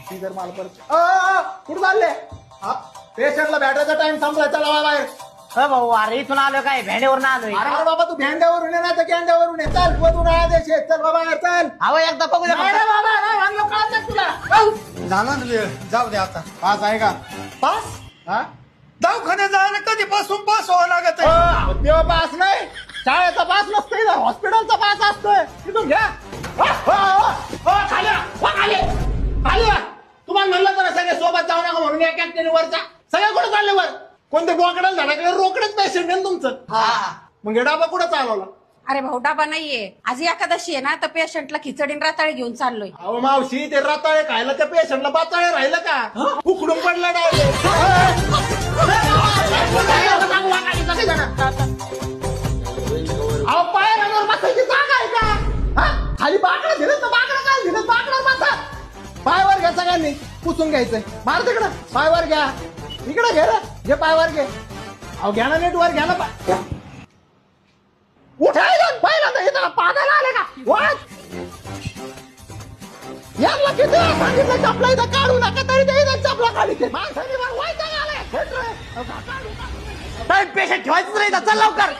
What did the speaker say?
ती जर मला परत कुठं चालले पेशंटला बॅटरीचा टाइम संपला, चला बाहेर. भाऊ अरे इथून आलो काय भेंड्यावरून आलोय. अरे बाबा तू भेंड्यावरून ये ना तर गेंड्यावरून ये. चल मधून आदेश चल बाबा चल. अहो एकदा बघू द्या. नाही रे बाबा नाही म्हणलं कळत तुला. झाला ना वेळ, जाऊ दे आता. पास आहे का? पास हा दवाखान्यात जायला कधीपासून पास व्हावं लागत आहे. तेव्हा पास नाही, शाळेचा पास नसतोय ना, हॉस्पिटलचा पास असतोय. तिथून घ्या. खाली तुम्हाला म्हणलं तर सगळे सोबत जाऊ नका म्हणून एक एकट्याने वरचा सगळ्या कुठे चालले वर. कोणते बोकडाला धडकले रोकडेच पेशंट आहे तुमचं. मग हे डाबा कुठं चालवला? अरे भाऊ डाबा नाहीये, आज एकादशी आहे ना, तर पेशंटला खिचडीन राताळी घेऊन चाललोय. अहो मावशी ते रताळे खायला त्या पेशंटला बाताळे राहिलं का? उकडून पडला डायरेक्ट. अहो पायऱ्यांवर बसायची जागा आहे का? हा? खाली बाकडं दिलं तर बाकडं काय दिलं? बाकडं बसा. पायवर घ्या सगळ्यांनी, पुसून घ्यायचंय. मार तिकडं पायवर घ्या. इकडं घे रे, घे पायवर घे. अहो घ्या ना, नेट वर घ्या ना. उठायला पाहिलं तर हे त्याला पादायला आले का? वाट याला किती वेळा सांगितलं चपला इथं काढू नका, तरी ते इथं चपला खाली ते माणसाने मला वैताग आलाय. पेशंट ठेवायचं नाही, चल लवकर.